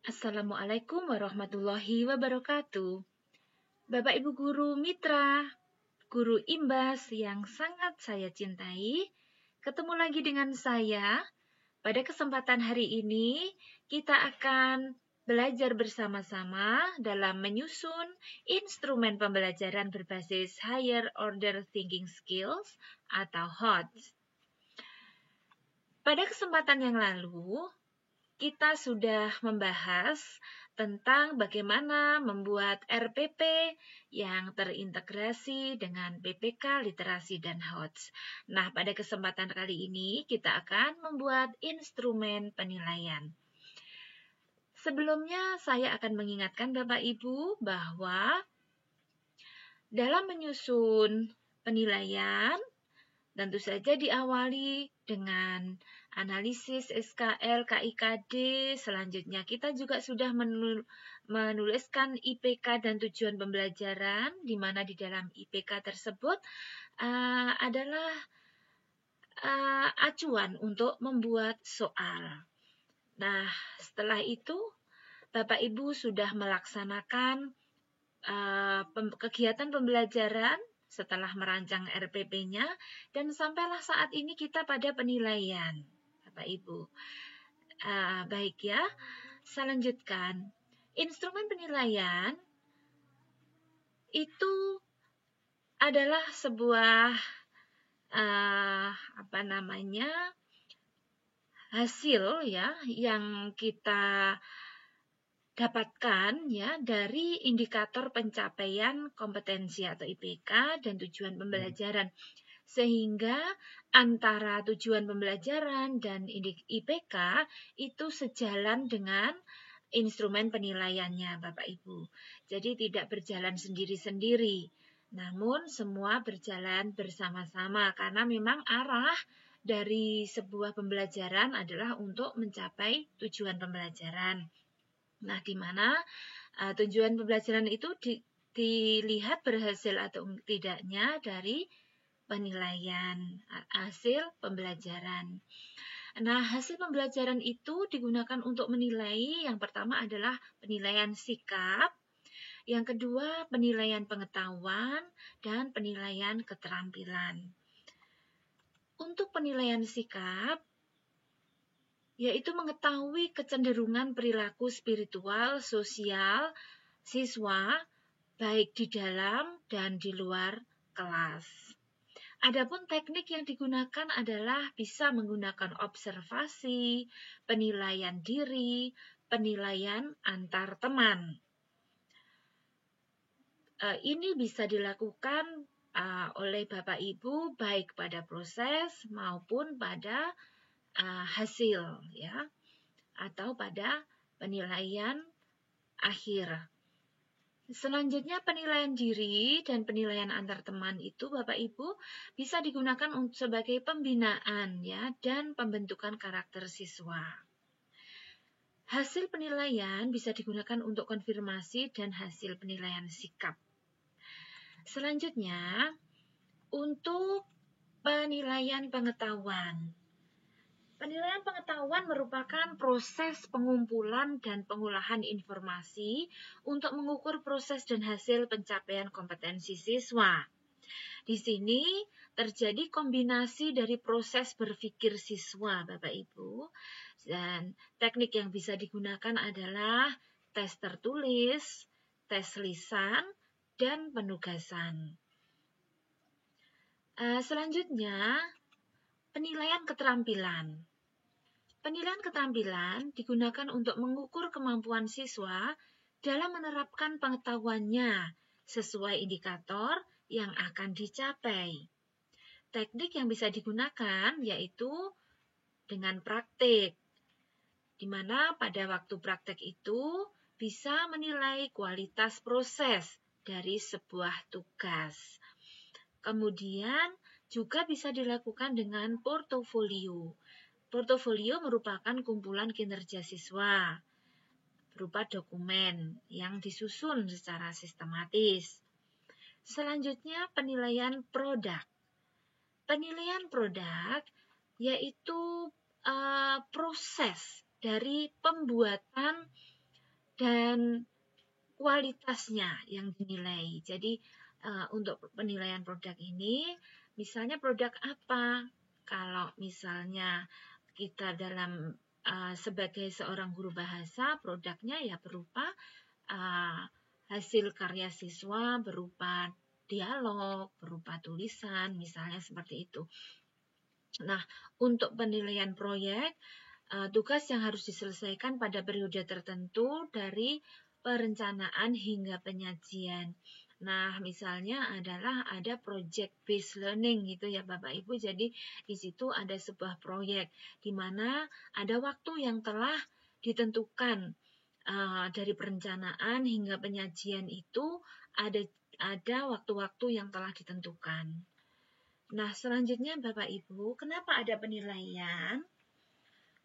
Assalamualaikum warahmatullahi wabarakatuh. Bapak Ibu Guru Mitra, Guru Imbas yang sangat saya cintai, ketemu lagi dengan saya. Pada kesempatan hari ini, kita akan belajar bersama-sama dalam menyusun instrumen pembelajaran berbasis Higher Order Thinking Skills atau HOTS. Pada kesempatan yang lalu, kita sudah membahas tentang bagaimana membuat RPP yang terintegrasi dengan PPK, literasi, dan HOTS. Nah, pada kesempatan kali ini kita akan membuat instrumen penilaian. Sebelumnya, saya akan mengingatkan Bapak Ibu bahwa dalam menyusun penilaian, tentu saja diawali dengan analisis SKL, KIKD, selanjutnya kita juga sudah menuliskan IPK dan tujuan pembelajaran, di mana di dalam IPK tersebut adalah acuan untuk membuat soal. Nah, setelah itu Bapak Ibu sudah melaksanakan kegiatan pembelajaran setelah merancang RPP-nya, dan sampailah saat ini kita pada penilaian, Bapak Ibu. Baik ya, saya lanjutkan. Instrumen penilaian itu adalah sebuah hasil ya yang kita dapatkan ya dari indikator pencapaian kompetensi atau IPK dan tujuan pembelajaran, sehingga antara tujuan pembelajaran dan IPK itu sejalan dengan instrumen penilaiannya, Bapak Ibu. Jadi tidak berjalan sendiri-sendiri, namun semua berjalan bersama-sama karena memang arah dari sebuah pembelajaran adalah untuk mencapai tujuan pembelajaran. Nah, di mana tujuan pembelajaran itu dilihat berhasil atau tidaknya dari penilaian hasil pembelajaran. Nah, hasil pembelajaran itu digunakan untuk menilai, yang pertama adalah penilaian sikap, yang kedua penilaian pengetahuan, dan penilaian keterampilan. Untuk penilaian sikap, yaitu mengetahui kecenderungan perilaku spiritual, sosial siswa, baik di dalam dan di luar kelas. Adapun teknik yang digunakan adalah bisa menggunakan observasi, penilaian diri, penilaian antar teman. Ini bisa dilakukan oleh Bapak Ibu baik pada proses maupun pada hasil ya, atau pada penilaian akhir. Selanjutnya penilaian diri dan penilaian antar teman itu Bapak Ibu bisa digunakan sebagai pembinaan ya dan pembentukan karakter siswa. Hasil penilaian bisa digunakan untuk konfirmasi dan hasil penilaian sikap. Selanjutnya untuk penilaian pengetahuan. Penilaian pengetahuan merupakan proses pengumpulan dan pengolahan informasi untuk mengukur proses dan hasil pencapaian kompetensi siswa. Di sini terjadi kombinasi dari proses berpikir siswa, Bapak Ibu, dan teknik yang bisa digunakan adalah tes tertulis, tes lisan, dan penugasan. Selanjutnya, penilaian keterampilan. Penilaian keterampilan digunakan untuk mengukur kemampuan siswa dalam menerapkan pengetahuannya sesuai indikator yang akan dicapai. Teknik yang bisa digunakan yaitu dengan praktik, di mana pada waktu praktek itu bisa menilai kualitas proses dari sebuah tugas. Kemudian juga bisa dilakukan dengan portofolio. Portofolio merupakan kumpulan kinerja siswa berupa dokumen yang disusun secara sistematis. Selanjutnya penilaian produk. Penilaian produk yaitu proses dari pembuatan dan kualitasnya yang dinilai. Jadi untuk penilaian produk ini, misalnya produk apa? Kalau misalnya kita dalam sebagai seorang guru bahasa, produknya ya berupa hasil karya siswa, berupa dialog, berupa tulisan, misalnya seperti itu. Nah, untuk penilaian proyek, tugas yang harus diselesaikan pada periode tertentu dari perencanaan hingga penyajian. Nah, misalnya adalah ada project based learning gitu ya Bapak Ibu. Jadi di situ ada sebuah proyek di mana ada waktu yang telah ditentukan dari perencanaan hingga penyajian itu ada waktu-waktu yang telah ditentukan. Nah, selanjutnya Bapak Ibu, kenapa ada penilaian?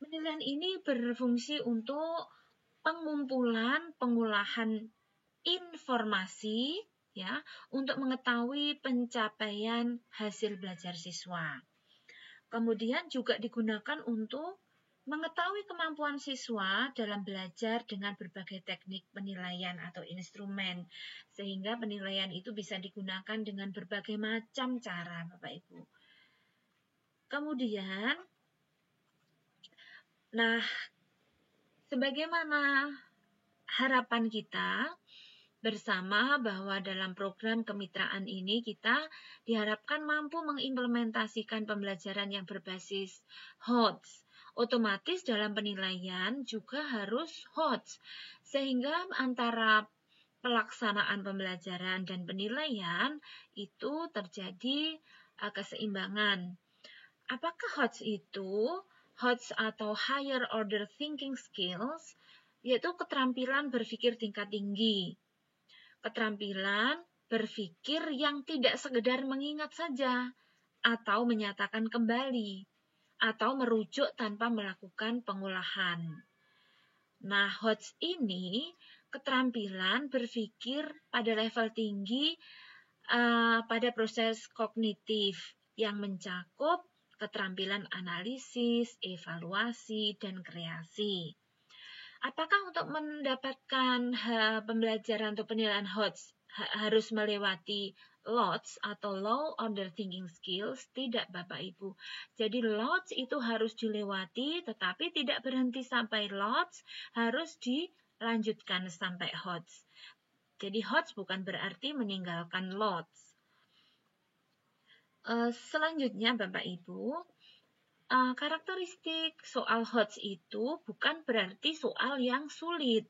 Penilaian ini berfungsi untuk pengumpulan, pengolahan informasi ya, untuk mengetahui pencapaian hasil belajar siswa. Kemudian juga digunakan untuk mengetahui kemampuan siswa dalam belajar dengan berbagai teknik penilaian atau instrumen, sehingga penilaian itu bisa digunakan dengan berbagai macam cara, Bapak Ibu. Kemudian, nah, sebagaimana harapan kita bersama bahwa dalam program kemitraan ini kita diharapkan mampu mengimplementasikan pembelajaran yang berbasis HOTS. Otomatis dalam penilaian juga harus HOTS, sehingga antara pelaksanaan pembelajaran dan penilaian itu terjadi keseimbangan. Apakah HOTS itu? HOTS atau Higher Order Thinking Skills, yaitu keterampilan berpikir tingkat tinggi. Keterampilan berpikir yang tidak sekedar mengingat saja, atau menyatakan kembali, atau merujuk tanpa melakukan pengolahan. Nah, HOTS ini keterampilan berpikir pada level tinggi pada proses kognitif yang mencakup keterampilan analisis, evaluasi, dan kreasi. Apakah untuk mendapatkan pembelajaran atau penilaian HOTS harus melewati LOTS atau Low Order Thinking Skills? Tidak, Bapak Ibu. Jadi LOTS itu harus dilewati, tetapi tidak berhenti sampai LOTS, harus dilanjutkan sampai HOTS. Jadi HOTS bukan berarti meninggalkan LOTS. Selanjutnya Bapak Ibu, karakteristik soal HOTS itu bukan berarti soal yang sulit.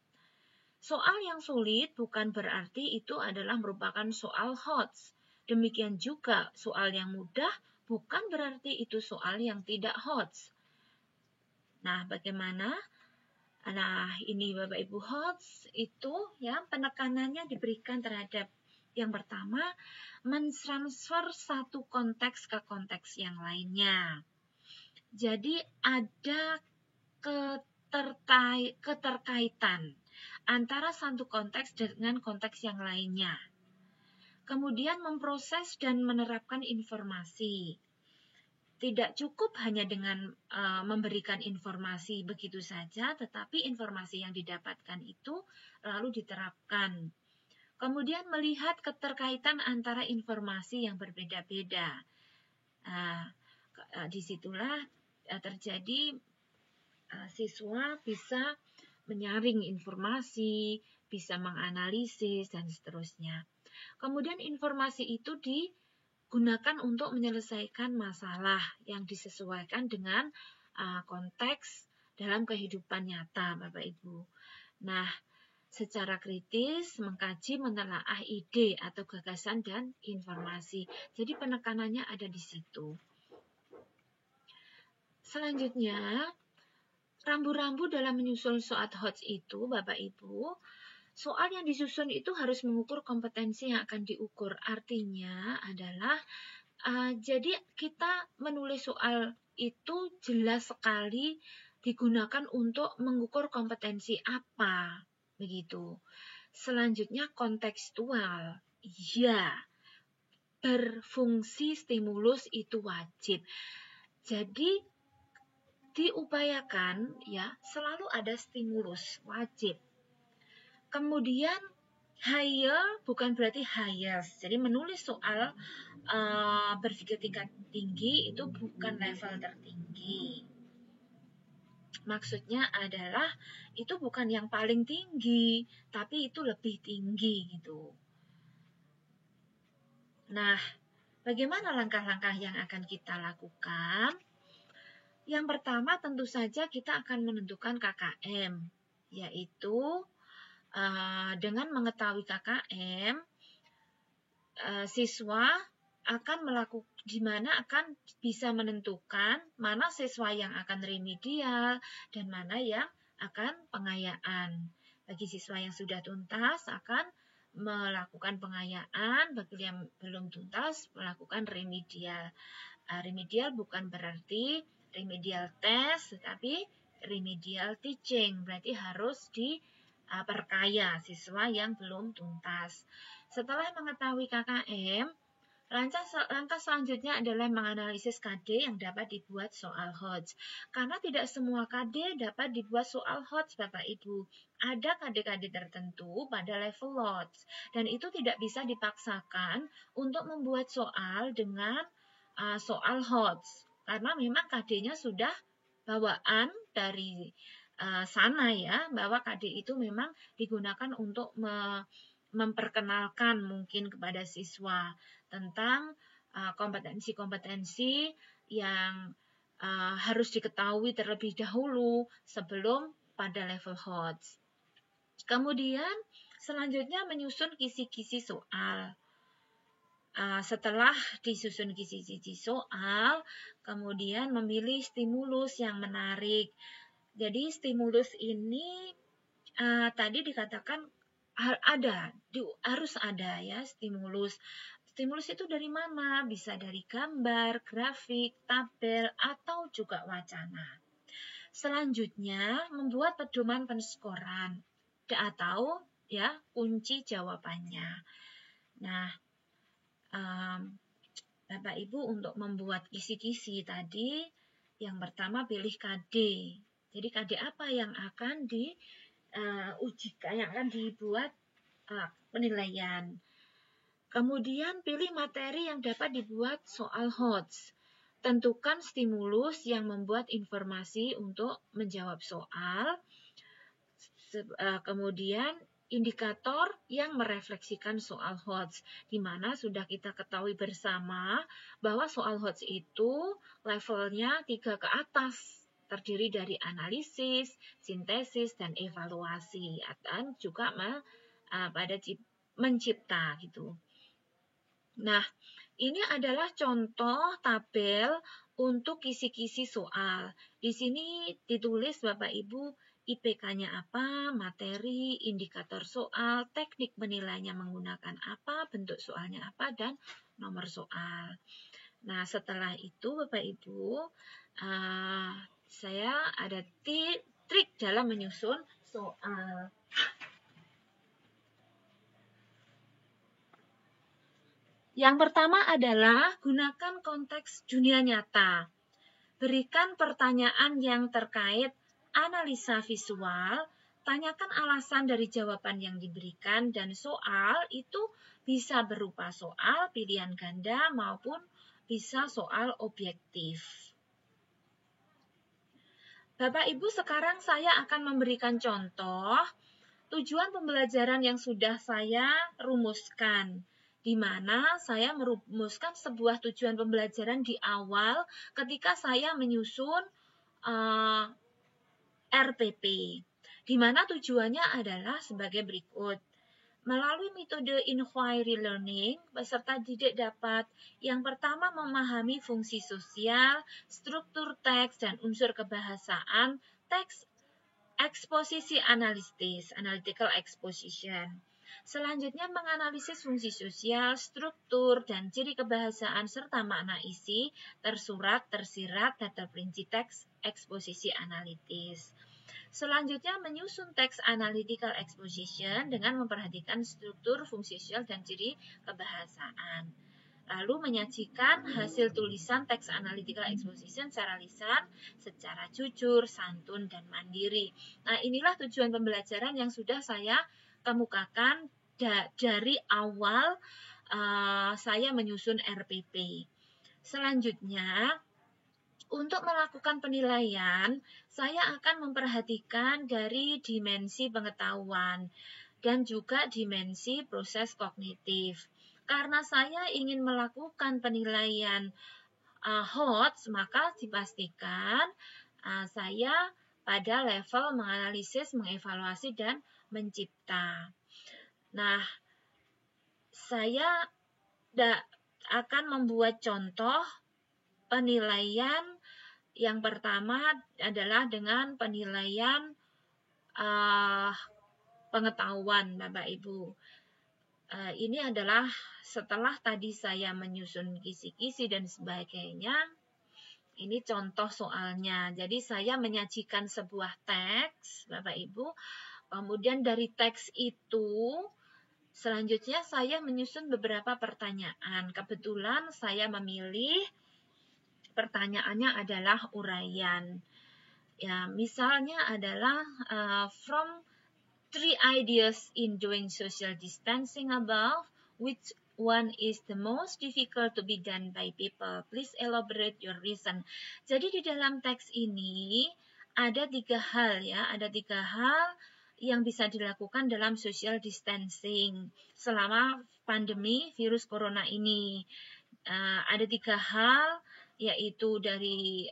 Soal yang sulit bukan berarti itu adalah merupakan soal HOTS. Demikian juga soal yang mudah bukan berarti itu soal yang tidak HOTS. Nah, bagaimana? Nah, ini Bapak Ibu, HOTS itu ya penekanannya diberikan terhadap yang pertama, mentransfer satu konteks ke konteks yang lainnya. Jadi ada keterkaitan antara satu konteks dengan konteks yang lainnya. Kemudian memproses dan menerapkan informasi. Tidak cukup hanya dengan memberikan informasi begitu saja, tetapi informasi yang didapatkan itu lalu diterapkan. Kemudian melihat keterkaitan antara informasi yang berbeda-beda. Disitulah terjadi siswa bisa menyaring informasi, bisa menganalisis, dan seterusnya. Kemudian informasi itu digunakan untuk menyelesaikan masalah yang disesuaikan dengan konteks dalam kehidupan nyata, Bapak Ibu. Nah, secara kritis mengkaji menelaah ide atau gagasan dan informasi. Jadi penekanannya ada di situ. Selanjutnya, rambu-rambu dalam menyusun soal HOTS itu, Bapak Ibu, soal yang disusun itu harus mengukur kompetensi yang akan diukur. Artinya adalah, jadi kita menulis soal itu jelas sekali digunakan untuk mengukur kompetensi apa. Begitu. Selanjutnya kontekstual. Ya, berfungsi stimulus itu wajib. Jadi diupayakan ya selalu ada stimulus wajib. Kemudian higher bukan berarti highest. Jadi menulis soal berpikir tingkat tinggi itu bukan level tertinggi. Maksudnya adalah itu bukan yang paling tinggi, tapi itu lebih tinggi gitu. Nah, bagaimana langkah-langkah yang akan kita lakukan? Yang pertama tentu saja kita akan menentukan KKM, yaitu dengan mengetahui KKM, siswa akan di mana akan bisa menentukan mana siswa yang akan remedial dan mana yang akan pengayaan. Bagi siswa yang sudah tuntas akan melakukan pengayaan, bagi yang belum tuntas melakukan remedial. Remedial bukan berarti remedial test, tetapi remedial teaching, berarti harus diperkaya siswa yang belum tuntas. Setelah mengetahui KKM, langkah selanjutnya adalah menganalisis KD yang dapat dibuat soal HOTS. Karena tidak semua KD dapat dibuat soal HOTS, Bapak Ibu. Ada KD-KD tertentu pada level LOTS, dan itu tidak bisa dipaksakan untuk membuat soal dengan soal HOTS. Karena memang KD-nya sudah bawaan dari sana ya, bahwa KD itu memang digunakan untuk memperkenalkan mungkin kepada siswa tentang kompetensi-kompetensi yang harus diketahui terlebih dahulu sebelum pada level HOTS. Kemudian selanjutnya menyusun kisi-kisi soal. Setelah disusun kisi-kisi soal, kemudian memilih stimulus yang menarik. Jadi stimulus ini tadi dikatakan harus ada ya stimulus. Stimulus itu dari mana? Bisa dari gambar, grafik, tabel, atau juga wacana. Selanjutnya, membuat pedoman penskoran atau ya kunci jawabannya. Nah, Bapak Ibu untuk membuat kisi-kisi tadi, yang pertama pilih KD. Jadi KD apa yang akan diujikan, yang akan dibuat penilaian. Kemudian pilih materi yang dapat dibuat soal HOTS. Tentukan stimulus yang membuat informasi untuk menjawab soal. Kemudian indikator yang merefleksikan soal HOTS, di mana sudah kita ketahui bersama bahwa soal HOTS itu levelnya 3 ke atas, terdiri dari analisis, sintesis, dan evaluasi, dan juga pada mencipta gitu. Nah, ini adalah contoh tabel untuk kisi-kisi soal. Di sini ditulis Bapak Ibu IPK-nya apa, materi, indikator soal, teknik menilainya menggunakan apa, bentuk soalnya apa, dan nomor soal. Nah, setelah itu Bapak Ibu, saya ada trik dalam menyusun soal. Yang pertama adalah gunakan konteks dunia nyata. Berikan pertanyaan yang terkait analisa visual, tanyakan alasan dari jawaban yang diberikan, dan soal itu bisa berupa soal pilihan ganda maupun bisa soal objektif. Bapak Ibu, sekarang saya akan memberikan contoh tujuan pembelajaran yang sudah saya rumuskan, di mana saya merumuskan sebuah tujuan pembelajaran di awal ketika saya menyusun RPP, di mana tujuannya adalah sebagai berikut. Melalui metode inquiry learning, peserta didik dapat yang pertama memahami fungsi sosial, struktur teks, dan unsur kebahasaan teks eksposisi analitis, analytical exposition. Selanjutnya menganalisis fungsi sosial, struktur, dan ciri kebahasaan serta makna isi, tersurat, tersirat, dan terperinci teks eksposisi analitis. Selanjutnya menyusun teks analytical exposition dengan memperhatikan struktur, fungsi sosial, dan ciri kebahasaan. Lalu menyajikan hasil tulisan teks analytical exposition secara lisan, secara jujur, santun, dan mandiri. Nah, inilah tujuan pembelajaran yang sudah saya kemukakan dari awal saya menyusun RPP. Selanjutnya, untuk melakukan penilaian, saya akan memperhatikan dari dimensi pengetahuan dan juga dimensi proses kognitif. Karena saya ingin melakukan penilaian HOTS, maka dipastikan saya pada level menganalisis, mengevaluasi, dan mencipta. Nah, saya akan membuat contoh penilaian. Yang pertama adalah dengan penilaian pengetahuan, Bapak Ibu. Ini adalah setelah tadi saya menyusun kisi-kisi dan sebagainya. Ini contoh soalnya. Jadi saya menyajikan sebuah teks, Bapak Ibu. Kemudian dari teks itu, selanjutnya saya menyusun beberapa pertanyaan. Kebetulan saya memilih pertanyaannya adalah uraian. Ya, misalnya adalah from 3 ideas in doing social distancing above, which one is the most difficult to be done by people? Please elaborate your reason. Jadi di dalam teks ini ada 3 hal ya, ada 3 hal yang bisa dilakukan dalam social distancing selama pandemi virus corona ini. Ada 3 hal, yaitu dari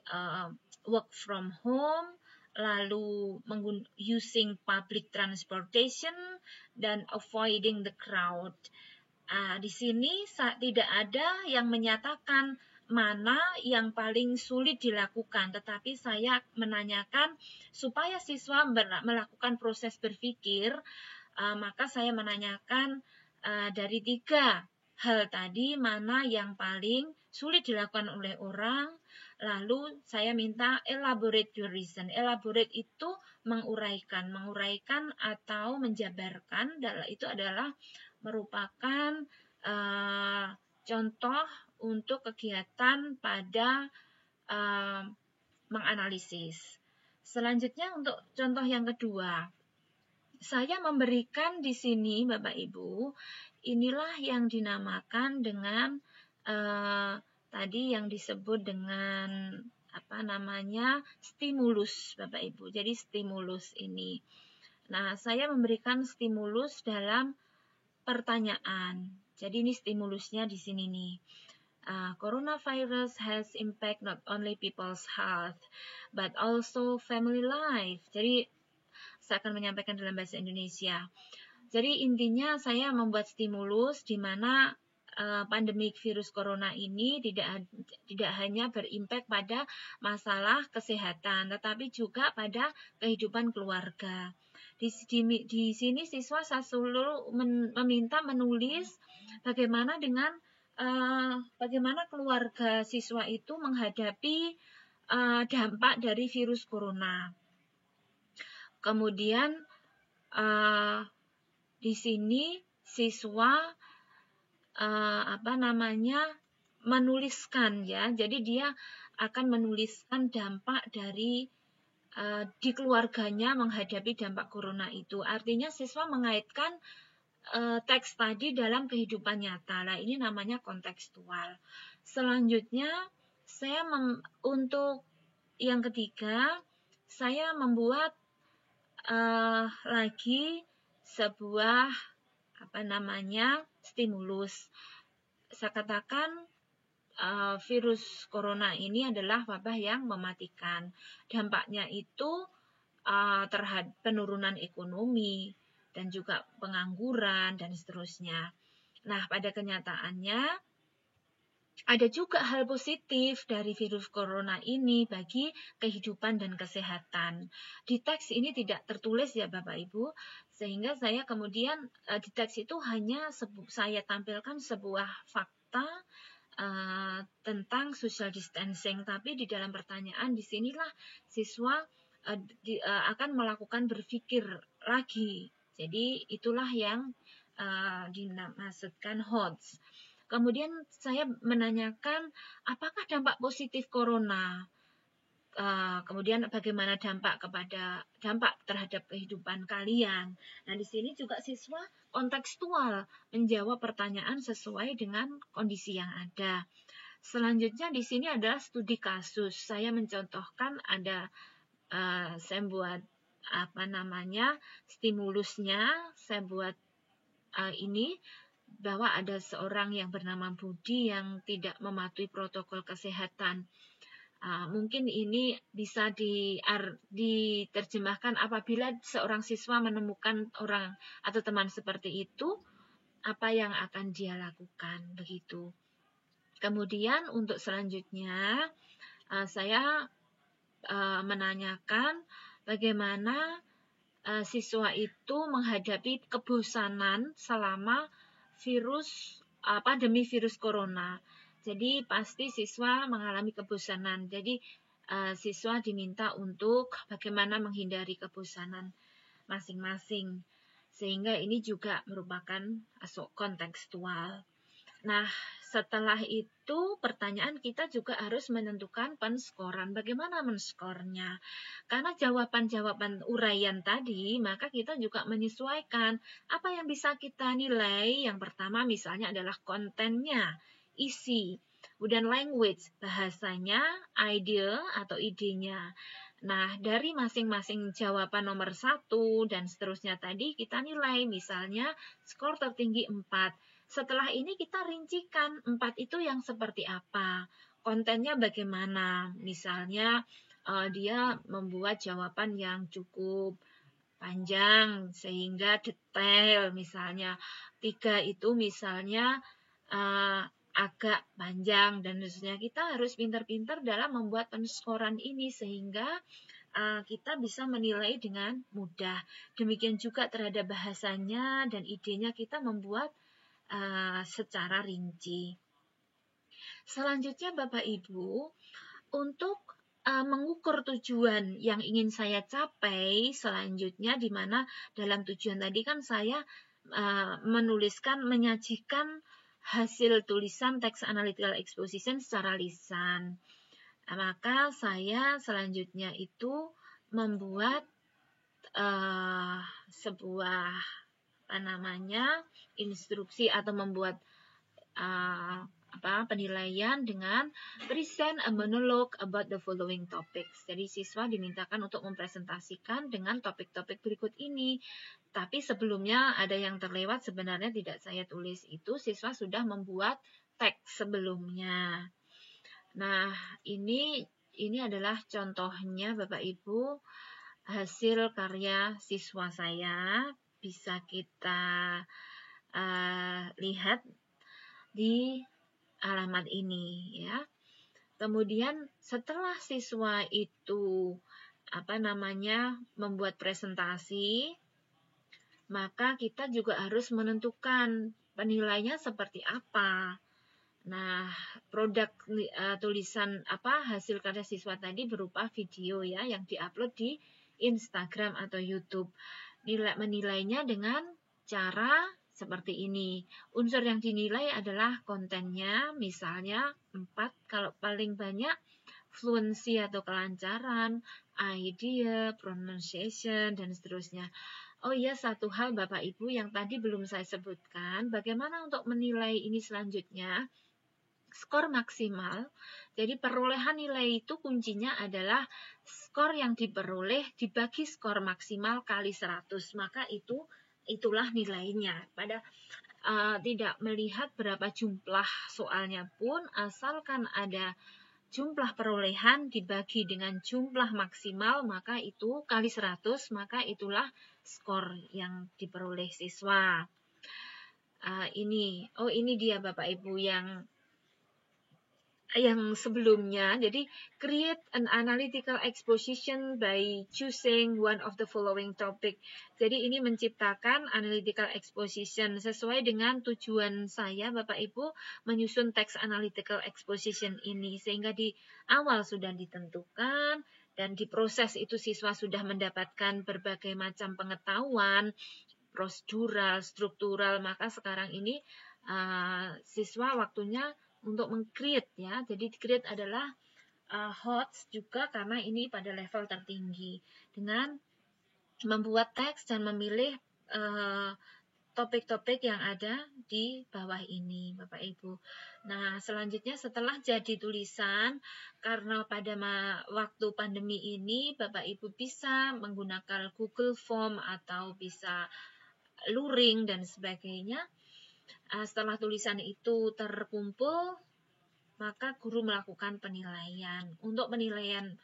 work from home, lalu using public transportation, dan avoiding the crowd. Di sini tidak ada yang menyatakan mana yang paling sulit dilakukan, tetapi saya menanyakan supaya siswa melakukan proses berpikir, maka saya menanyakan dari 3 hal tadi mana yang paling sulit dilakukan oleh orang. Lalu saya minta elaborate your reason. Elaborate itu menguraikan atau menjabarkan. Itu adalah merupakan contoh untuk kegiatan pada menganalisis. Selanjutnya untuk contoh yang kedua, saya memberikan di sini Bapak Ibu, inilah yang dinamakan dengan tadi yang disebut dengan stimulus Bapak Ibu. Jadi stimulus ini. Nah, saya memberikan stimulus dalam pertanyaan. Jadi ini stimulusnya di sini nih. Coronavirus has impact not only people's health, but also family life. Jadi saya akan menyampaikan dalam bahasa Indonesia. Jadi intinya saya membuat stimulus di mana pandemi virus corona ini tidak hanya berimpact pada masalah kesehatan, tetapi juga pada kehidupan keluarga. Di sini siswa saya meminta menulis bagaimana keluarga siswa itu menghadapi dampak dari virus corona. Kemudian di sini siswa menuliskan ya. Jadi dia akan menuliskan dampak dari di keluarganya menghadapi dampak corona itu. Artinya siswa mengaitkan teks tadi dalam kehidupan nyata. Nah, ini namanya kontekstual. Selanjutnya saya untuk yang ketiga, saya membuat lagi sebuah stimulus. Saya katakan virus corona ini adalah wabah yang mematikan. Dampaknya itu terhadap penurunan ekonomi dan juga pengangguran dan seterusnya. Nah, pada kenyataannya ada juga hal positif dari virus corona ini bagi kehidupan dan kesehatan. Di teks ini tidak tertulis ya Bapak Ibu, sehingga saya kemudian di teks itu hanya saya tampilkan sebuah fakta tentang social distancing, tapi di dalam pertanyaan disinilah siswa akan melakukan berpikir lagi. Jadi itulah yang dimaksudkan HOTS. Kemudian saya menanyakan apakah dampak positif corona. kemudian bagaimana dampak terhadap kehidupan kalian. Nah, di sini juga siswa kontekstual menjawab pertanyaan sesuai dengan kondisi yang ada. Selanjutnya di sini adalah studi kasus. Saya mencontohkan saya buat stimulusnya. Saya buat ini bahwa ada seorang yang bernama Budi yang tidak mematuhi protokol kesehatan. Mungkin ini bisa diterjemahkan apabila seorang siswa menemukan orang atau teman seperti itu, apa yang akan dia lakukan, begitu. Kemudian untuk selanjutnya, saya menanyakan bagaimana siswa itu menghadapi kebosanan selama pandemi virus corona. Jadi pasti siswa mengalami kebosanan. Jadi siswa diminta untuk bagaimana menghindari kebosanan masing-masing. Sehingga ini juga merupakan kontekstual. Nah, setelah itu pertanyaan kita juga harus menentukan penskoran. Bagaimana menskornya? Karena jawaban-jawaban uraian tadi, maka kita juga menyesuaikan apa yang bisa kita nilai. Yang pertama misalnya adalah kontennya, isi, kemudian language, bahasanya, idea atau idenya. Nah, dari masing-masing jawaban nomor 1 dan seterusnya tadi kita nilai, misalnya skor tertinggi 4. Setelah ini kita rincikan 4 itu yang seperti apa, kontennya bagaimana. Misalnya dia membuat jawaban yang cukup panjang sehingga detail, misalnya 3 itu misalnya agak panjang dan seterusnya. Kita harus pintar-pintar dalam membuat penskoran ini sehingga kita bisa menilai dengan mudah. Demikian juga terhadap bahasanya dan idenya kita membuat secara rinci. Selanjutnya Bapak Ibu, untuk mengukur tujuan yang ingin saya capai selanjutnya, di mana dalam tujuan tadi kan saya menyajikan hasil tulisan text analytical exposition secara lisan. Maka saya selanjutnya itu membuat sebuah instruksi atau membuat penilaian dengan present a monologue about the following topics. Jadi siswa dimintakan untuk mempresentasikan dengan topik-topik berikut ini. Tapi sebelumnya ada yang terlewat, sebenarnya tidak saya tulis itu, siswa sudah membuat teks sebelumnya. Nah, ini adalah contohnya Bapak Ibu hasil karya siswa saya. Bisa kita lihat di alamat ini ya. Kemudian setelah siswa itu membuat presentasi, maka kita juga harus menentukan penilaiannya seperti apa. Nah, produk tulisan hasil karya siswa tadi berupa video ya yang diupload di Instagram atau YouTube. Menilainya dengan cara seperti ini. Unsur yang dinilai adalah kontennya, misalnya 4, kalau paling banyak fluency atau kelancaran, idea, pronunciation, dan seterusnya. Oh iya, satu hal Bapak Ibu yang tadi belum saya sebutkan, bagaimana untuk menilai ini selanjutnya? Skor maksimal. Jadi perolehan nilai itu kuncinya adalah skor yang diperoleh dibagi skor maksimal kali 100. Maka itulah nilainya. Tidak melihat berapa jumlah soalnya pun, asalkan ada jumlah perolehan dibagi dengan jumlah maksimal, maka itu kali 100, maka itulah skor yang diperoleh siswa. Ini dia Bapak Ibu yang sebelumnya. Jadi create an analytical exposition by choosing one of the following topic. Jadi ini menciptakan analytical exposition sesuai dengan tujuan saya Bapak Ibu menyusun text analytical exposition ini, sehingga di awal sudah ditentukan dan di proses itu siswa sudah mendapatkan berbagai macam pengetahuan prosedural, struktural. Maka sekarang ini siswa waktunya untuk meng-create ya. Jadi create adalah HOTS juga karena ini pada level tertinggi dengan membuat teks dan memilih topik-topik yang ada di bawah ini, Bapak Ibu. Nah, selanjutnya setelah jadi tulisan, karena pada waktu pandemi ini Bapak Ibu bisa menggunakan Google Form atau bisa luring dan sebagainya. Setelah tulisan itu terkumpul, maka guru melakukan penilaian. Untuk penilaian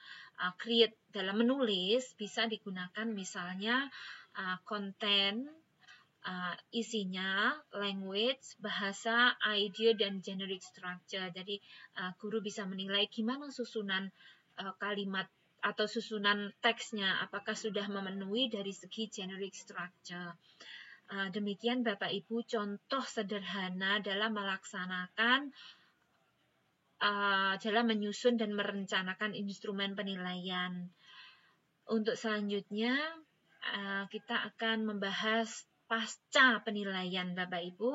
create dalam menulis bisa digunakan misalnya konten, isinya, language, bahasa, idea, dan generic structure. Jadi guru bisa menilai gimana susunan kalimat atau susunan teksnya, apakah sudah memenuhi dari segi generic structure. Demikian Bapak Ibu contoh sederhana dalam melaksanakan dalam menyusun dan merencanakan instrumen penilaian. Untuk selanjutnya kita akan membahas pasca penilaian Bapak Ibu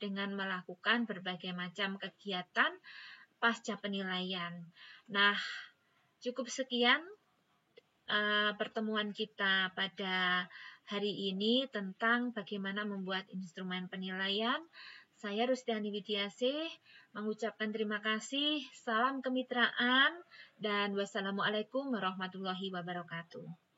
dengan melakukan berbagai macam kegiatan pasca penilaian. Nah, cukup sekian pertemuan kita pada hari ini tentang bagaimana membuat instrumen penilaian. Saya Rusdiani Widiasih mengucapkan terima kasih, salam kemitraan, dan wassalamualaikum warahmatullahi wabarakatuh.